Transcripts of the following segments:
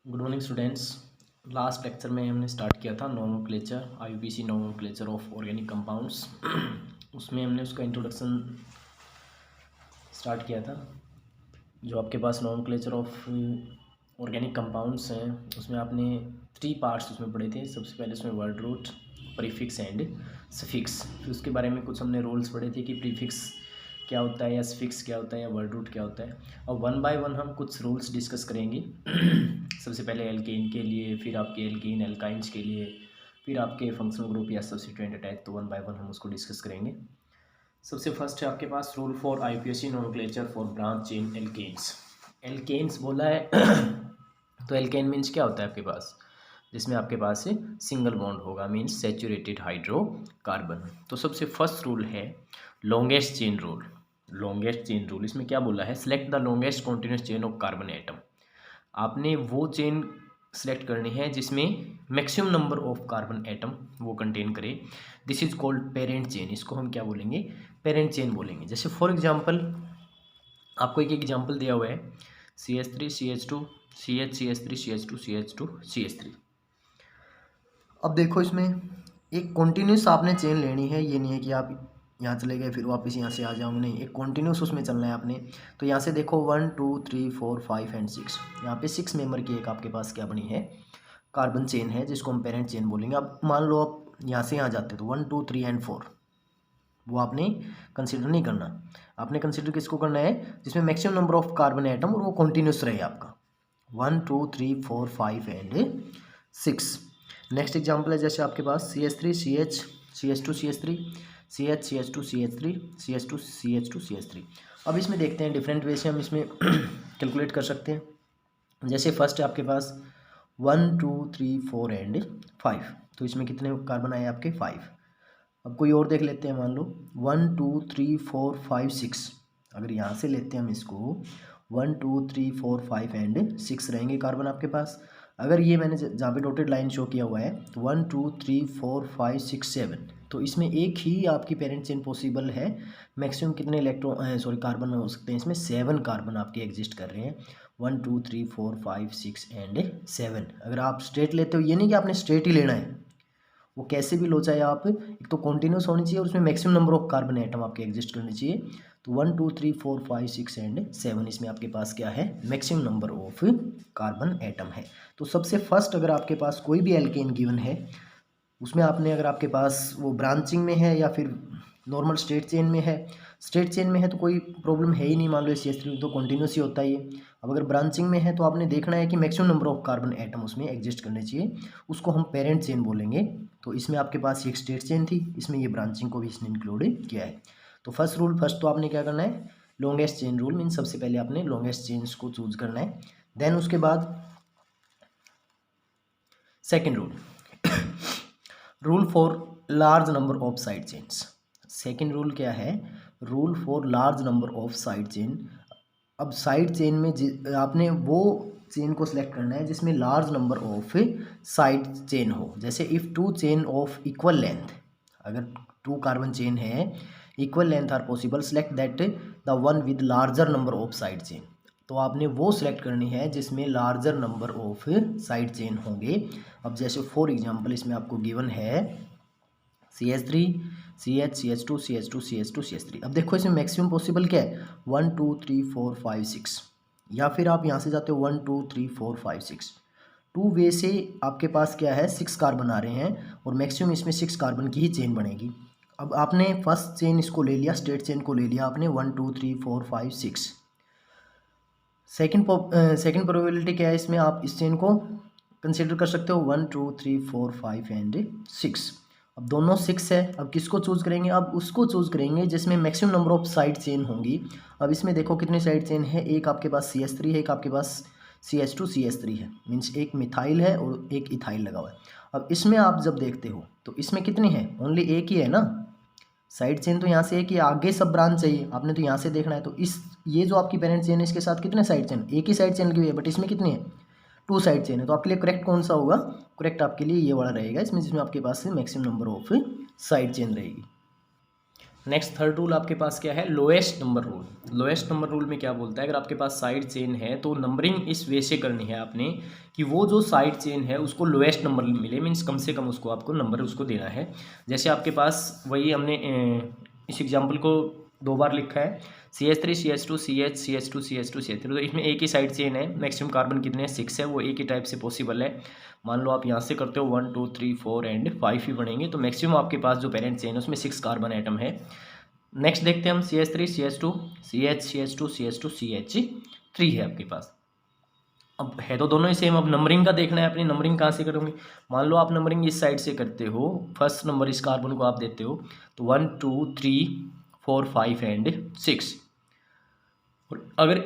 Good morning students. Last lecture में हमने start किया था nomenclature IUPAC nomenclature of organic compounds. उसमें हमने उसका इंट्रोडक्शन स्टार्ट किया था। जो आपके पास नोमेनक्लेचर ऑफ ऑर्गेनिक कंपाउंड्स हैं उसमें आपने 3 पार्ट्स उसमें पढ़े थे। सबसे पहले उसमें word root, prefix and suffix. फिर उसके बारे में कुछ हमने रूल्स पढ़े थे कि प्रीफिक्स क्या होता है या सफिक्स क्या होता है या वर्ड रूट क्या होता है। और वन बाय वन हम कुछ रूल्स डिस्कस करेंगे। सबसे पहले एल्केन के लिए, फिर आपके एल्कीन एल्काइंस के लिए, फिर आपके फंक्शनल ग्रुप या सब्स्टिट्यूएंट अटैक। तो वन बाय वन हम उसको डिस्कस करेंगे। सबसे फर्स्ट है आपके पास rule for IUPAC nomenclature for branch in alkanes. Alkanes बोला है तो एल्केन मीन्स क्या होता है आपके पास, जिसमें आपके पास सिंगल बॉन्ड होगा, मीन्स सैचुरेटेड हाइड्रोकार्बन। तो सबसे फर्स्ट रूल है longest chain rule. Longest chain rule इसमें क्या बोला है, select the longest continuous chain of carbon atom. आपने वो चेन सेलेक्ट करनी है जिसमें maximum number of carbon atom वो कंटेन करे। This is called parent chain. इसको हम क्या बोलेंगे, पेरेंट चेन बोलेंगे। जैसे फॉर एग्जांपल आपको एक एग्जांपल दिया हुआ है CH3 CH2 CH CH3 CH2 CH2 CH3। अब देखो इसमें एक कॉन्टिन्यूस आपने चेन लेनी है। ये नहीं है कि आप यहाँ चले गए फिर वापस यहाँ से आ जाओगे, नहीं, एक कॉन्टिन्यूस उसमें चलना है आपने। तो यहाँ से देखो 1 2 3 4 5 एंड 6, यहाँ पे 6 मेंबर की एक आपके पास क्या बनी है, कार्बन चेन है, जिसको हम पेरेंट चेन बोलेंगे। अब मान लो आप यहाँ से यहाँ जाते तो 1 2 3 एंड 4 वो आपने कंसिडर नहीं करना। आपने कंसिडर किसको करना है, जिसमें maximum number of carbon atom और वो कॉन्टिन्यूस रहे आपका 1 2 3 4 5 एंड 6। नेक्स्ट एग्जाम्पल है जैसे आपके पास CH3 CH CH2 CH3 CH CH2 CH3 CH2 CH2 CH3। अब इसमें देखते हैं डिफरेंट वे से हम इसमें कैलकुलेट कर सकते हैं। जैसे फर्स्ट है आपके पास 1 2 3 4 एंड 5, तो इसमें कितने कार्बन आए आपके 5। अब कोई और देख लेते हैं, मान लो 1 2 3 4 5 6। अगर यहाँ से लेते हैं हम इसको 1 2 3 4 5 एंड 6 रहेंगे कार्बन आपके पास। अगर ये मैंने जहाँ पे डॉटेड लाइन शो किया हुआ है तो 1 2 3 4 5 6 7, तो इसमें एक ही आपकी पेरेंट चेन पॉसिबल है। मैक्सिमम कितने इलेक्ट्रॉन कार्बन हो सकते हैं इसमें, 7 कार्बन आपके एग्जिस्ट कर रहे हैं। 1 2 3 4 5 6 एंड 7। अगर आप स्ट्रेट लेते हो, ये नहीं कि आपने स्ट्रेट ही लेना है, वो कैसे भी लो, चाहे आप, एक तो कॉन्टिन्यूस होनी चाहिए और उसमें maximum number of carbon atom आपके एग्जिस्ट करने चाहिए। तो 1 2 3 4 5 6 एंड 7 इसमें आपके पास क्या है, maximum number of carbon atom है। तो सबसे फर्स्ट अगर आपके पास कोई भी एल्केन गिवन है उसमें आपने, अगर आपके पास वो ब्रांचिंग में है या फिर नॉर्मल स्ट्रेट चेन में है, स्ट्रेट चेन में है तो कोई प्रॉब्लम है ही नहीं, मान लो CH3 तो कॉन्टिन्यूस ही होता है ये। अब अगर ब्रांचिंग में है तो आपने देखना है कि maximum number of carbon atom उसमें एग्जिस्ट करने चाहिए, उसको हम पेरेंट चेन बोलेंगे। तो इसमें आपके पास एक स्ट्रेट चेन थी, इसमें ये ब्रांचिंग को भी इसने इंक्लूड किया है। तो फर्स्ट रूल, फर्स्ट तो आपने क्या करना है, लॉन्गेस्ट चेन रूल, मीन सबसे पहले आपने लॉन्गेस्ट चेन्स को चूज करना है। देन उसके बाद second rule, rule for large number of side chains. Second rule क्या है, rule for large number of side chain. अब साइड चेन में आपने वो चेन को सिलेक्ट करना है जिसमें large number of side chain हो। जैसे if 2 chain of equal length, अगर 2 कार्बन चेन है, equal length are possible, select that the one with larger number of side chain. तो आपने वो सिलेक्ट करनी है जिसमें larger number of side chain होंगे। अब जैसे फॉर एग्जांपल इसमें आपको गिवन है CH3 CH CH2 CH2 CH2 CH3। अब देखो इसमें मैक्सिमम पॉसिबल क्या है, 1 2 3 4 5 6, या फिर आप यहाँ से जाते हो 1 2 3 4 5 6। 2 वे से आपके पास क्या है, 6 कार्बन आ रहे हैं और मैक्सिमम इसमें 6 कार्बन की ही चेन बनेगी। अब आपने फर्स्ट चेन इसको ले लिया, स्ट्रेट चेन को ले लिया आपने 1 2 3 4 5 6। सेकेंड प्रोबेबिलिटी क्या है इसमें, आप इस चेन को कंसिडर कर सकते हो 1 2 3 4 5 एंड 6। अब दोनों 6 है, अब किसको चूज़ करेंगे, अब उसको चूज़ करेंगे जिसमें maximum number of side chain होंगी। अब इसमें देखो कितनी साइड चेन है, एक आपके पास CH3 है, एक आपके पास CH2 CH3 है, मीन्स एक मिथाइल है और एक इथाइल लगा हुआ है। अब इसमें आप जब देखते हो तो इसमें कितनी है, ओनली एक ही है ना साइड चेन, तो यहाँ से एक ही, आगे सब ब्रांच चाहिए आपने, तो यहाँ से देखना है। तो इस ये जो आपकी पेरेंट चेन है इसके साथ कितने साइड चेन, एक ही साइड चेन लगी हुई है, बट इसमें कितनी है, 2 साइड चेन है। तो आपके लिए करेक्ट कौन सा होगा, करेक्ट आपके लिए ये वाला रहेगा इसमें, जिसमें आपके पास से maximum number of side chain रहेगी। नेक्स्ट थर्ड रूल आपके पास क्या है, lowest number rule. Lowest number rule में क्या बोलता है, अगर आपके पास साइड चेन है तो नंबरिंग इस वे से करनी है आपने कि वो जो साइड चेन है उसको लोएस्ट नंबर मिले, मीन्स कम से कम उसको आपको नंबर उसको देना है। जैसे आपके पास वही हमने इस एग्जाम्पल को 2 बार लिखा है, CH3 CH2 CH CH2 CH2 CH3, तो इसमें एक ही साइड चेन है, मैक्सिमम कार्बन कितने हैं 6 है, वो एक ही टाइप से पॉसिबल है। मान लो आप यहाँ से करते हो 1 2 3 4 एंड 5 ही बनेंगे, तो मैक्सिमम आपके पास जो पेरेंट चेन है उसमें 6 कार्बन एटम है। नेक्स्ट देखते हैं हम CH3 CH2 CH CH2 CH2 CH3 है आपके पास। अब है तो दोनों ही सेम, अब नंबरिंग का देखना है, अपनी नंबरिंग कहाँ से करोगे। मान लो आप नंबरिंग इस साइड से करते हो, फर्स्ट नंबर इस कार्बन को आप देते हो तो 1 2 3 4 5 एंड 6। और अगर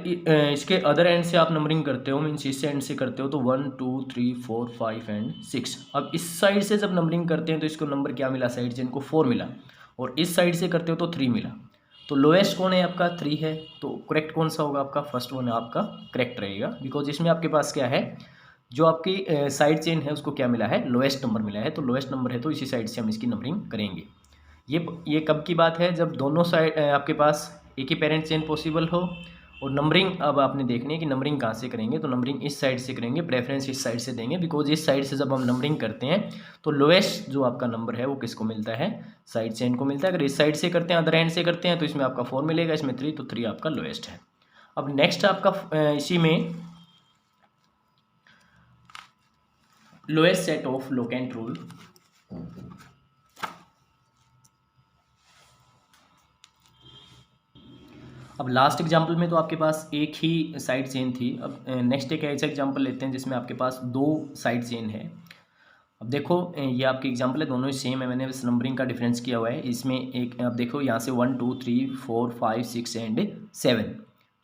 इसके अदर एंड से आप नंबरिंग करते हो, मीन्स इस एंड से करते हो तो 1 2 3 4 5 एंड 6। अब इस साइड से जब नंबरिंग करते हैं तो इसको नंबर क्या मिला, साइड चेन को 4 मिला, और इस साइड से करते हो तो 3 मिला। तो लोएस्ट कौन है आपका, 3 है, तो करेक्ट कौन सा होगा आपका, फर्स्ट वन आपका करेक्ट रहेगा, बिकॉज इसमें आपके पास क्या है, जो आपकी साइड चेन है उसको क्या मिला है, लोएस्ट नंबर मिला है, तो लोएस्ट नंबर है तो इसी साइड से हम इसकी नंबरिंग करेंगे। ये कब की बात है, जब दोनों साइड आपके पास एक ही पेरेंट चेन पॉसिबल हो। और नंबरिंग अब आपने देखनी है कि नंबरिंग कहाँ से करेंगे, तो नंबरिंग इस साइड से करेंगे, प्रेफरेंस इस साइड से देंगे, बिकॉज इस साइड से जब हम नंबरिंग करते हैं तो लोएस्ट जो आपका नंबर है वो किसको मिलता है, साइड चेन को मिलता है। अगर इस साइड से करते हैं, अदर एंड से करते हैं, तो इसमें आपका 4 मिलेगा, इसमें 3, तो 3 आपका लोएस्ट है। अब नेक्स्ट आपका इसी में lowest set of locant rule. अब लास्ट एग्जाम्पल में तो आपके पास एक ही साइड चेन थी। अब नेक्स्ट एक ऐसा एग्जाम्पल लेते हैं जिसमें आपके पास 2 साइड चेन है। अब देखो ये आपकी एग्जाम्पल है, दोनों ही सेम है, मैंने बस नंबरिंग का डिफरेंस किया हुआ है। इसमें एक अब देखो यहाँ से 1 2 3 4 5 6 एंड 7,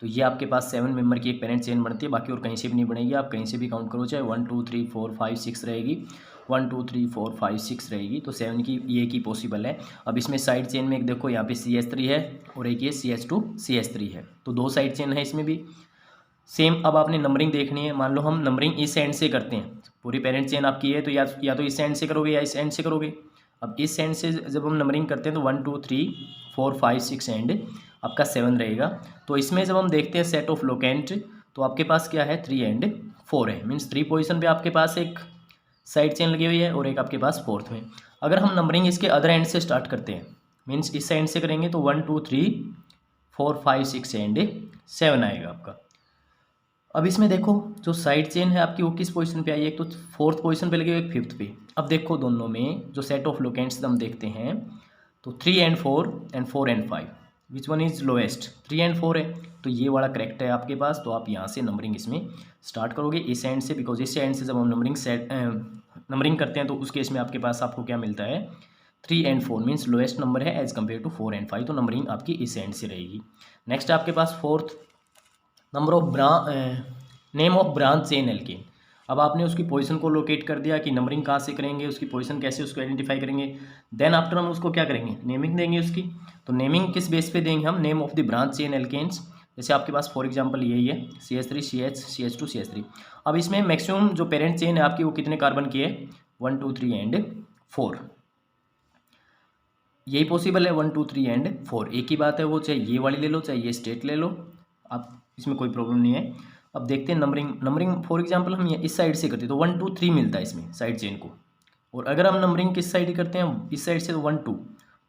तो ये आपके पास 7 मेंबर की एक पेरेंट चेन बनती है, बाकी और कहीं से भी नहीं बनेगी, आप कहीं से भी काउंट करो, चाहे 1 2 3 4 5 6 रहेगी, 1 2 3 4 5 6 रहेगी, तो 7 की ये की पॉसिबल है। अब इसमें साइड चेन में एक देखो यहाँ पे CH3 है और एक ये CH2 CH3 है, तो 2 साइड चेन है इसमें भी सेम। अब आपने नंबरिंग देखनी है, मान लो हम नंबरिंग इस एंड से करते हैं, पूरी पेरेंट चेन आपकी है तो या तो इस एंड से करोगे या इस एंड से करोगे। अब इस एंड से जब हम नंबरिंग करते हैं तो 1 2 3 4 5 6 एंड आपका 7 रहेगा। तो इसमें जब हम देखते हैं सेट ऑफ लोकेंट, तो आपके पास क्या है 3 एंड 4 है, मीन्स 3 पोजिशन पे आपके पास एक साइड चेन लगी हुई है और एक आपके पास 4th में। अगर हम नंबरिंग इसके अदर एंड से स्टार्ट करते हैं, मीन्स इस एंड से करेंगे तो 1 2 3 4 5 6 एंड 7 आएगा आपका। अब इसमें देखो जो साइड चेन है आपकी वो किस पोजीशन पे आई है, एक तो 4th पोजीशन पे लगी हुई, एक 5th पे। अब देखो दोनों में जो सेट ऑफ लोकेंट्स हम देखते हैं तो 3 and 4 and 4 and 5, which one is lowest, 3 and 4 है, तो ये वाला करेक्ट है आपके पास। तो आप यहाँ से नंबरिंग इसमें स्टार्ट करोगे इस एंड से, बिकॉज इस एंड से जब हम नंबरिंग करते हैं तो उस केस में आपके पास आपको क्या मिलता है 3 एंड 4, मीन्स लोएस्ट नंबर है एज कम्पेयर टू 4 एंड 5, तो नंबरिंग आपकी इस एंड से रहेगी। नेक्स्ट आपके पास 4th number of name of branch chain alkane. अब आपने उसकी पोजीशन को लोकेट कर दिया कि नंबरिंग कहाँ से करेंगे, उसकी पोजीशन कैसे उसको आइडेंटिफाई करेंगे, देन आफ्टर हम उसको क्या करेंगे, नेमिंग देंगे उसकी। तो नेमिंग किस बेस पे देंगे हम, name of the branch chain alkanes. जैसे आपके पास फॉर एग्जांपल यही है CH3 CH CH2 CH3। अब इसमें मैक्सिमम जो पेरेंट चेन है आपकी वो कितने कार्बन की है, 1 2 3 एंड 4, यही पॉसिबल है 1 2 3 एंड 4, एक ही बात है, वो चाहे ये वाली ले लो चाहे ये स्टेट ले लो, आप इसमें कोई प्रॉब्लम नहीं है। अब देखते हैं नंबरिंग फॉर एग्जांपल हम इस साइड से करते हैं तो 1 2 3 मिलता है इसमें साइड चेन को, और अगर हम नंबरिंग किस साइड करते हैं, इस साइड से तो 1 2,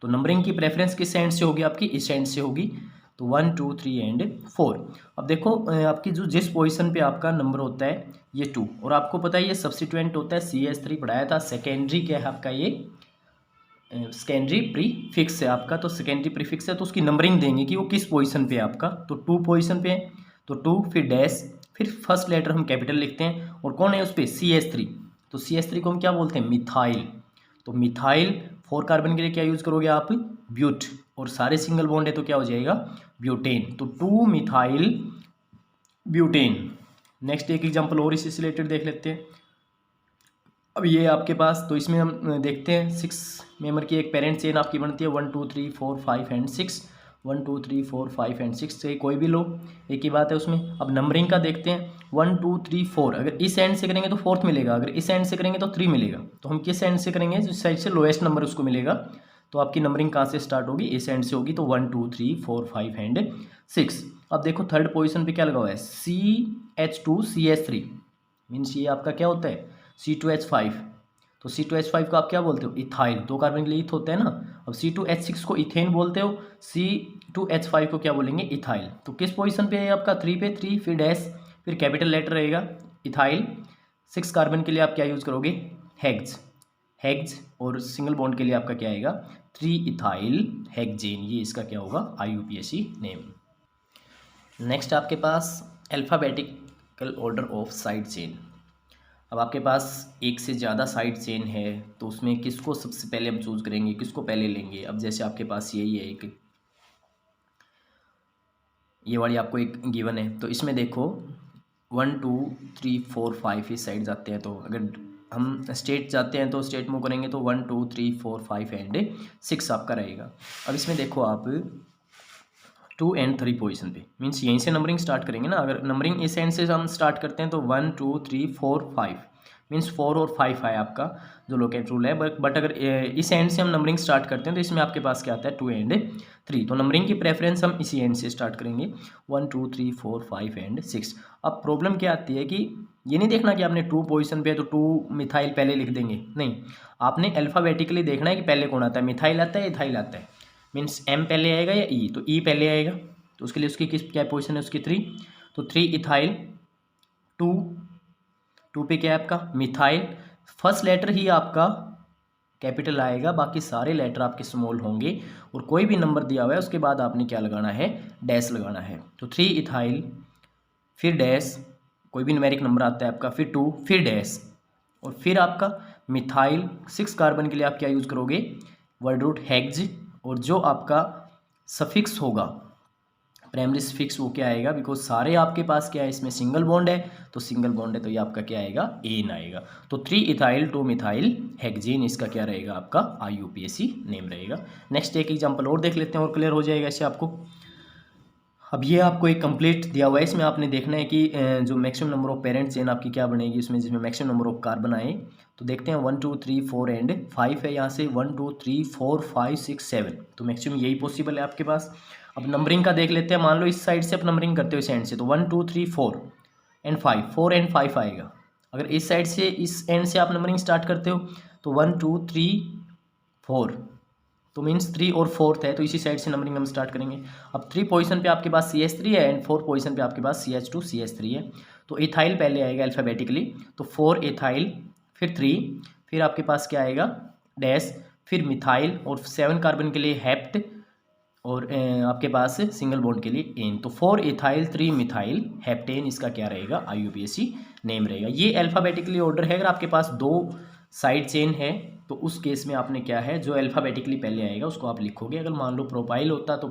तो नंबरिंग की प्रेफरेंस किस साइड से होगी आपकी, इस साइड से होगी, तो 1 2 3 एंड 4। अब देखो आपकी जो जिस पोजीशन पे आपका नंबर होता है ये 2, और आपको पता है ये सब्स्टिट्यूएंट होता है, CH3 पढ़ाया था, सेकेंडरी क्या है आपका, ये सेकेंडरी प्रीफिक्स है आपका, तो सेकेंडरी प्रीफिक्स है तो उसकी नंबरिंग देंगे कि वो किस पोजीशन पे है आपका, तो 2 पोजीशन पे है, तो 2 फिर डैश फिर फर्स्ट लेटर हम कैपिटल लिखते हैं, और कौन है उस पर CH3, तो CH3 को हम क्या बोलते हैं, मिथाइल। तो मिथाइल 4 कार्बन के लिए क्या यूज़ करोगे आप, ब्यूट, और सारे सिंगल बॉन्ड है तो क्या हो जाएगा, ब्यूटेन, तो 2 मिथाइल ब्यूटेन। नेक्स्ट एक एग्जांपल और इससे रिलेटेड देख लेते हैं। अब ये आपके पास, तो इसमें हम देखते हैं 6 मेंबर की एक पेरेंट चेन आपकी बनती है, 1 2 3 4 5 एंड 6, 1 2 3 4 5 एंड 6 से कोई भी लो, एक ही बात है उसमें। अब नंबरिंग का देखते हैं, 1 2 3 4, अगर इस एंड से करेंगे तो 4th मिलेगा, अगर इस एंड से करेंगे तो 3 मिलेगा, तो हम किस एंड से करेंगे, जिस साइड से लोएस्ट नंबर उसको मिलेगा तो आपकी नंबरिंग कहाँ से स्टार्ट होगी, इस एंड से होगी, तो 1 2 3 4 5 एंड 6। अब देखो थर्ड पोजीशन पे क्या लगा हुआ है, CH2CH3, मीन्स ये आपका क्या होता है C2H5। तो C2H5 को आप क्या बोलते हो, इथाइल, 2 कार्बन के लिए ईथ होता है ना। अब C2H6 को इथेन बोलते हो, C2H5 को क्या बोलेंगे, इथाइल। तो किस पोजीशन पे है आपका, 3 पे, 3 फिर डैश फिर कैपिटल लेटर रहेगा इथाइल। 6 कार्बन के लिए आप क्या यूज़ करोगे, हेक्स, हेक्स, और सिंगल बॉन्ड के लिए आपका क्या आएगा, 3 इथाइल हेक्सेन। ये इसका क्या होगा, IUPAC नेम। नेक्स्ट आपके पास alphabetical order of side chain. अब आपके पास एक से ज़्यादा साइड चेन है तो उसमें किसको सबसे पहले हम चूज़ करेंगे, किसको पहले लेंगे। अब जैसे आपके पास यही है, एक ये वाली आपको एक गिवन है, तो इसमें देखो 1 2 3 4 5 इस साइड जाते हैं। तो अगर हम स्टेट जाते हैं तो स्टेट मूव करेंगे तो 1 2 3 4 5 एंड 6 आपका रहेगा। अब इसमें देखो आप 2 एंड 3 पोजीशन पे, मीन्स यहीं से नंबरिंग स्टार्ट करेंगे ना। अगर नंबरिंग इस एंड से हम स्टार्ट करते हैं तो 1 2 3 4 5, मीन्स 4 और 5 है आपका जो लोकेट रूल है। बट अगर इस एंड से हम नंबरिंग स्टार्ट करते हैं तो इसमें आपके पास क्या आता है, 2 एंड 3। तो नंबरिंग की प्रेफरेंस हम इसी एंड से स्टार्ट करेंगे, 1 2 3 4 5 एंड 6। अब प्रॉब्लम क्या आती है कि ये नहीं देखना कि आपने 2 पोजीशन पे है तो 2 मिथाइल पहले लिख देंगे, नहीं, आपने अल्फ़ाबेटिकली देखना है कि पहले कौन आता है, मिथाइल आता है, इथाइल आता है। मीन्स M पहले आएगा या E, तो E पहले आएगा, तो उसके लिए उसकी किस क्या पोजीशन है उसकी 3, तो 3 इथाइल, 2 पे क्या है आपका मिथाइल। फर्स्ट लेटर ही आपका कैपिटल आएगा, बाकी सारे लेटर आपके स्मॉल होंगे, और कोई भी नंबर दिया हुआ है उसके बाद आपने क्या लगाना है, डैश लगाना है। तो 3 इथाइल फिर डैश, कोई भी न्यूमेरिक नंबर आता है आपका, फिर 2 फिर डैश, और फिर आपका मिथाइल। 6 कार्बन के लिए आप क्या यूज़ करोगे, वर्ड रूट हेक्स, और जो आपका सफिक्स होगा प्राइमरी सफिक्स वो क्या आएगा, बिकॉज सारे आपके पास क्या है, इसमें सिंगल बॉन्ड है, तो सिंगल बॉन्ड है तो ये आपका क्या आएगा, एन आएगा। तो 3 इथाइल 2 मिथाइल हेक्सेन इसका क्या रहेगा, आपका IUPAC नेम रहेगा। नेक्स्ट एक एग्जांपल और देख लेते हैं और क्लियर हो जाएगा इससे आपको। अब ये आपको एक कंप्लीट दिया हुआ है, इसमें आपने देखना है कि जो maximum number of parent chain आपकी क्या बनेगी इसमें, जिसमें मैक्सिमम नंबर ऑफ कार्बन आए। तो देखते हैं 1 2 3 4 एंड 5 है, यहाँ से 1 2 3 4 5 6 7, तो मैक्सिमम यही पॉसिबल है आपके पास। अब नंबरिंग का देख लेते हैं, मान लो इस साइड से आप नंबरिंग करते हो इस एंड से, तो 1 2 3 4 एंड 5, 4 एंड 5 आएगा। अगर इस साइड से इस एंड से आप नंबरिंग स्टार्ट करते हो तो 1 2 3 4, तो मीन्स 3 और 4 है, तो इसी साइड से नंबरिंग हम स्टार्ट करेंगे। अब 3 पोजीशन पे आपके पास CH3 है एंड 4 पोजीशन पे आपके पास CH2CH3 है, तो इथाइल पहले आएगा अल्फ़ाबेटिकली, तो 4 इथाइल फिर 3 फिर आपके पास क्या आएगा, डैश, फिर मिथाइल, और 7 कार्बन के लिए हेप्ट, और आपके पास सिंगल बॉन्ड के लिए एन, तो 4 इथाइल 3 मिथाइल हेप्टेन इसका क्या रहेगा, IUPAC नेम रहेगा। ये अल्फ़ाबेटिकली ऑर्डर है। अगर आपके पास 2 साइड चेन है तो उस केस में आपने क्या है, जो अल्फ़ाबेटिकली पहले आएगा उसको आप लिखोगे। अगर मान लो प्रोपाइल होता तो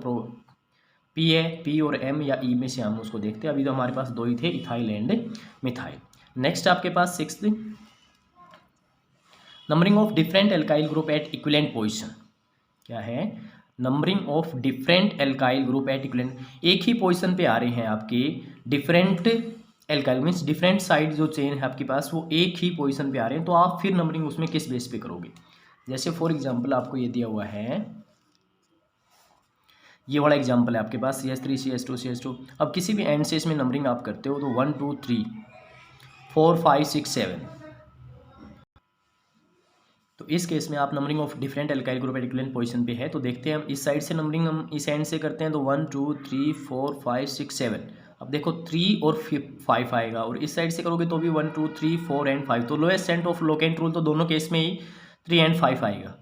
P है, P और M या E में से हम उसको देखते हैं। अभी तो हमारे पास 2 ही थे, इथाइल एंड मिथाइल। नेक्स्ट आपके पास 6th, numbering of different alkyl group at equivalent position. क्या है, numbering of different alkyl group at equivalent, एक ही पोजीशन पे आ रहे हैं आपके different alkyl, means different side जो चेन है आपके पास वो एक ही पोजीशन पे आ रहे हैं, तो आप फिर नंबरिंग उसमें किस बेस पे करोगे। जैसे फॉर एग्जांपल आपको ये दिया हुआ है, ये वाला एग्जांपल है आपके पास CH3 CH2 CH2। अब किसी भी एंड से इसमें नंबरिंग आप करते हो तो 1 2 3 4 5 6 7, तो इस केस में आप numbering of different alkyl group at equivalent position पे है। तो देखते हैं हम इस साइड से नंबरिंग हम इस एंड से करते हैं तो 1 2 3 4 5 6 7। अब देखो 3 और 5 आएगा, और इस साइड से करोगे तो भी 1 2 3 4 एंड 5, तो lowest set of locant rule, तो दोनों केस में ही 3 एंड 5 आएगा।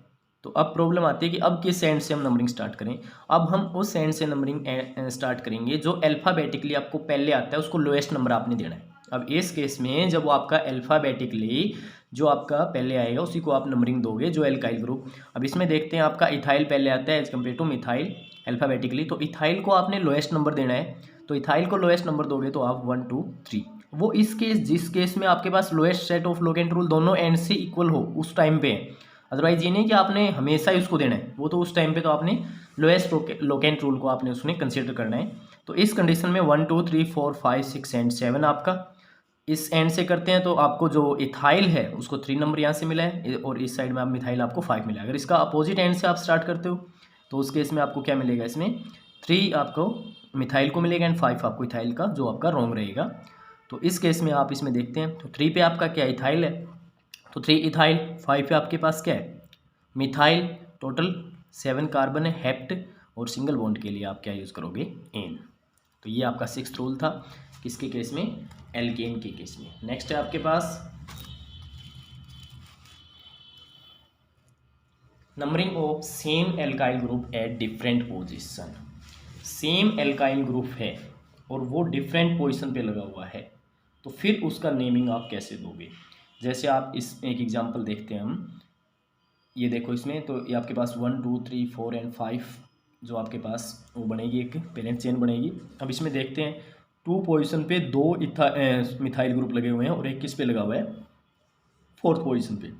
तो अब प्रॉब्लम आती है कि अब किस एंड से हम नंबरिंग स्टार्ट करें। अब हम उस एंड से नंबरिंग स्टार्ट करेंगे जो अल्फ़ाबेटिकली आपको पहले आता है, उसको लोएस्ट नंबर आपने देना है। अब इस केस में जब वो आपका अल्फ़ाबेटिकली जो आपका पहले आएगा उसी को आप नंबरिंग दोगे, जो एल्काइल ग्रुप। अब इसमें देखते हैं आपका इथाइल पहले आता है as compare to methyl alphabetically, तो इथाइल को आपने लोएस्ट नंबर देना है, तो इथाइल को लोएस्ट नंबर दोगे तो आप 1 2 3, वो इस केस जिस केस में आपके पास lowest set of locant rule दोनों एंड से इक्वल हो उस टाइम पे है। अदरवाइज ये नहीं कि आपने हमेशा ही उसको देना है, वो तो उस टाइम पे तो आपने लोएस्ट लोकेंट रूल को आपने उसमें कंसिडर करना है। तो इस कंडीशन में 1 2 3 4 5 6 एंड 7 आपका इस एंड से करते हैं तो आपको जो इथाइल है उसको 3 नंबर यहाँ से मिला है और इस साइड में आप मिथाइल आपको 5 मिला है। अगर इसका अपोजिट एंड से आप स्टार्ट करते हो तो उस केस में आपको क्या मिलेगा, इसमें 3 आपको मिथाइल को मिलेगा एंड 5 आपको इथाइल का, जो आपका रॉन्ग रहेगा। तो इस केस में आप इसमें देखते हैं तो 3 पे आपका क्या इथाइल है, तो 3 इथाइल, 5 पे आपके पास क्या है मिथाइल, टोटल 7 कार्बन है हेप्ट, और सिंगल बॉन्ड के लिए आप क्या यूज़ करोगे एन। तो ये आपका 6th रूल था किसके केस में, एल्केन के केस में। नेक्स्ट है आपके पास numbering of same alkyl group at different position. Same alkyl group है और वो डिफरेंट पोजीशन पे लगा हुआ है, तो फिर उसका नेमिंग आप कैसे दोगे। जैसे आप इस एक एग्जांपल देखते हैं हम, ये देखो इसमें तो ये आपके पास 1 2 3 4 एंड 5 जो आपके पास वो बनेगी, एक पेरेंट चेन बनेगी। अब इसमें देखते हैं 2 पोजीशन पे 2 मिथाइल ग्रुप लगे हुए हैं और एक किस पे लगा हुआ है 4th पोजीशन पे।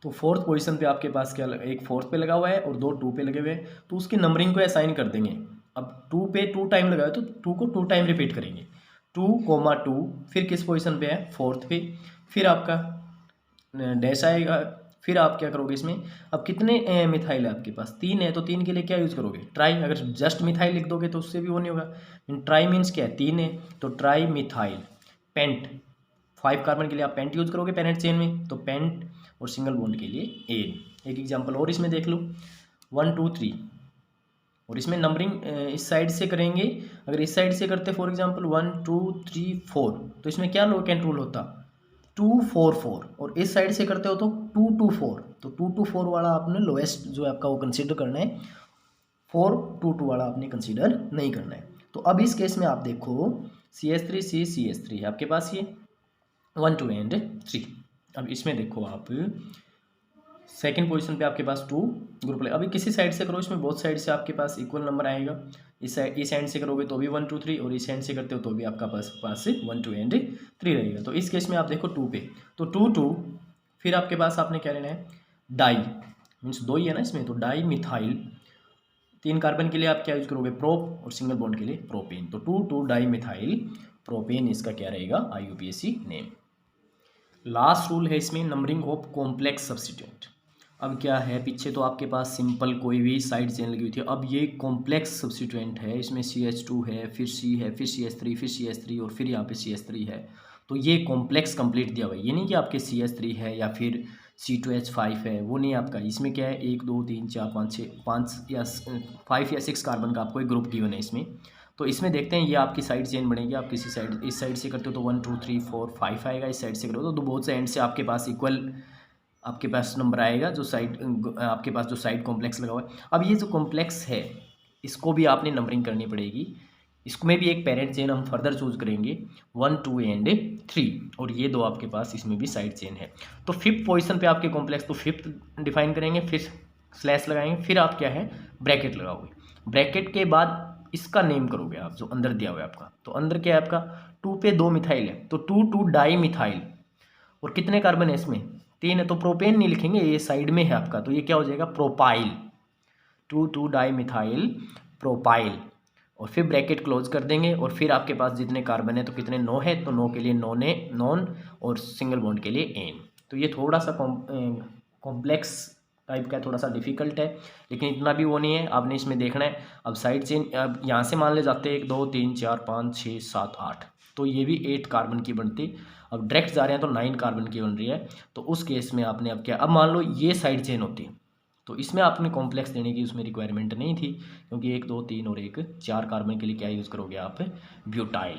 तो 4th पोजीशन पे आपके पास क्या एक 4th पे लगा हुआ है और 2 2 पे लगे हुए हैं, तो उसकी नंबरिंग को असाइन कर देंगे। अब 2 पे 2 टाइम लगा है तो 2 को 2 टाइम रिपीट करेंगे, 2, 2 फिर किस पोजीशन पे है 4th पे, फिर आपका डैश आएगा, फिर आप क्या करोगे इसमें। अब कितने मिथाइल है आपके पास 3 है, तो 3 के लिए क्या यूज़ करोगे ट्राई। अगर जस्ट मिथाइल लिख दोगे तो उससे भी वो नहीं होगा। ट्राई मीन्स क्या है 3 है, तो ट्राई मिथाइल पेंट, 5 कार्बन के लिए आप पेंट यूज़ करोगे पेरेंट चेन में, तो पेंट, और सिंगल बॉन्ड के लिए एन। एक एग्जांपल और इसमें देख लो 1 2 3, और इसमें नंबरिंग इस साइड से करेंगे। अगर इस साइड से करते फॉर एग्जांपल 1 2 3 4, तो इसमें क्या लो कैन रूल होता 2 4 4, और इस साइड से करते हो तो 2 2 4, तो 2 2 4 वाला आपने लोएस्ट जो है आपका वो कंसीडर करना है, 4 2 2 वाला आपने कंसीडर नहीं करना है। तो अब इस केस में आप देखो CH3 CH3 है आपके पास ये 1 2 एंड 3। अब इसमें देखो आप सेकंड पोजीशन पे आपके पास 2 ग्रुप ले, अभी किसी साइड से करो इसमें बहुत साइड से आपके पास इक्वल नंबर आएगा। इस एंड से करोगे तो भी 1 2 3, और इस एंड से करते हो तो भी आपका पास 1 2 एंड 3 रहेगा। तो इस केस में आप देखो 2 पे, तो 2 2 फिर आपके पास आपने क्या लेना है डाई, मीन्स 2 ही है ना इसमें, तो डाई मिथाइल, 3 कार्बन के लिए आप क्या यूज करोगे प्रोप, और सिंगल बॉन्ड के लिए प्रोपेन, तो 2 2 डाई मिथाइल प्रोपेन इसका क्या रहेगा IUPAC नेम। लास्ट रूल है इसमें नंबरिंग ऑफ कॉम्प्लेक्स सब्स्टिट्यूएंट। अब क्या है, पीछे तो आपके पास सिंपल कोई भी साइड चेन लगी हुई थी, अब ये कॉम्प्लेक्स सब्स्टिट्यूएंट है, इसमें CH2 है, फिर C है, फिर CH3, फिर CH3 और फिर यहाँ पे CH3 है। तो ये कॉम्प्लेक्स कंप्लीट दिया हुआ है, ये नहीं कि आपके CH3 है या फिर C2H5 है, वो नहीं आपका। इसमें क्या है 1 2 3 4 5 6 5 या 5 या 6 कार्बन का आपको एक ग्रुप गिवन है इसमें। तो इसमें देखते हैं ये आपकी साइड चेन बनेगी, आप किसी साइड इस साइड से करते हो तो 1 2 3 4 5 आएगा, इस साइड से करो तो बहुत से एंड से आपके पास इक्वल आपके पास नंबर आएगा, जो साइड आपके पास जो साइड कॉम्प्लेक्स लगा हुआ है। अब ये जो कॉम्प्लेक्स है इसको भी आपने नंबरिंग करनी पड़ेगी, इसमें भी एक पेरेंट चेन हम फर्दर चूज करेंगे 1 2 एंड 3, और ये दो आपके पास इसमें भी साइड चेन है। तो 5th पोजीशन पे आपके कॉम्प्लेक्स, तो 5th डिफाइन करेंगे, फिर स्लैश लगाएंगे, फिर आप क्या है ब्रैकेट लगाओगे, ब्रैकेट के बाद इसका नेम करोगे आप जो अंदर दिया हुआ है आपका। तो अंदर क्या है आपका 2 पे 2 मिथाइल है, तो 2 2 डाई मिथाइल, और कितने कार्बन है इसमें 3 है, तो प्रोपेन नहीं लिखेंगे, ये साइड में है आपका, तो ये क्या हो जाएगा प्रोपाइल, 2 2 डाई मिथाइल प्रोपाइल, और फिर ब्रैकेट क्लोज कर देंगे, और फिर आपके पास जितने कार्बन है तो कितने 9 है, तो 9 के लिए नॉन, और सिंगल बॉन्ड के लिए एन। तो ये थोड़ा सा कॉम्प्लेक्स टाइप का है, थोड़ा सा डिफिकल्ट है, लेकिन इतना भी वो नहीं है, आपने इसमें देखना है। अब साइड चेन अब यहाँ से मान ले जाते हैं 1 2 3 4 5 6 7 8, तो ये भी 8 कार्बन की बनती। अब डायरेक्ट जा रहे हैं तो 9 कार्बन की बन रही है, तो उस केस में आपने अब क्या, अब मान लो ये साइड चेन होती है तो इसमें आपने कॉम्प्लेक्स देने की उसमें रिक्वायरमेंट नहीं थी, क्योंकि 1 2 3 और 1 4 कार्बन के लिए क्या यूज़ करोगे आप ब्यूटाइल,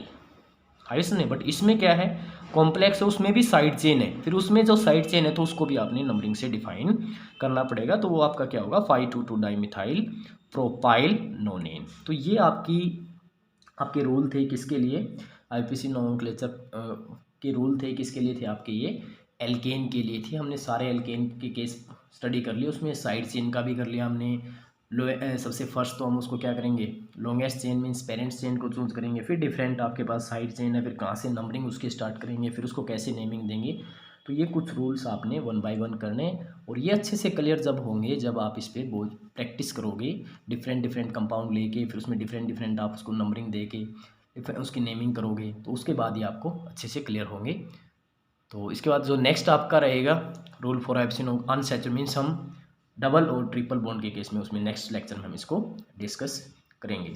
हाइस ने। बट इसमें क्या है कॉम्प्लेक्स है, उसमें भी साइड चेन है, फिर उसमें जो साइड चेन है तो उसको भी आपने नंबरिंग से डिफाइन करना पड़ेगा, तो वो आपका क्या होगा 5 2 2 डाईमिथाइल प्रोपाइल नोनेन। तो ये आपके रूल थे किसके लिए, IUPAC नोमेनक्लेचर के रूल थे किसके लिए थे आपके, ये एल्केन के लिए थे। हमने सारे एल्केन के केस स्टडी कर लिए, उसमें साइड चेन का भी कर लिया हमने। सबसे फर्स्ट तो हम उसको क्या करेंगे longest chain means parents chain को चूज करेंगे, फिर डिफरेंट आपके पास साइड चेन है, फिर कहाँ से नंबरिंग उसके स्टार्ट करेंगे, फिर उसको कैसे नेमिंग देंगे। तो ये कुछ रूल्स आपने 1 बाय 1 करने, और ये अच्छे से क्लियर जब होंगे जब आप इस पर बहुत प्रैक्टिस करोगे, डिफरेंट कंपाउंड लेके फिर उसमें डिफरेंट आप उसको नंबरिंग दे के उसकी नेमिंग करोगे तो उसके बाद ही आपको अच्छे से क्लियर होंगे। तो इसके बाद जो नेक्स्ट आपका रहेगा rule for absence of unsaturated means हम डबल और ट्रिपल बॉन्ड के केस में उसमें नेक्स्ट लेक्चर में हम इसको डिस्कस करेंगे।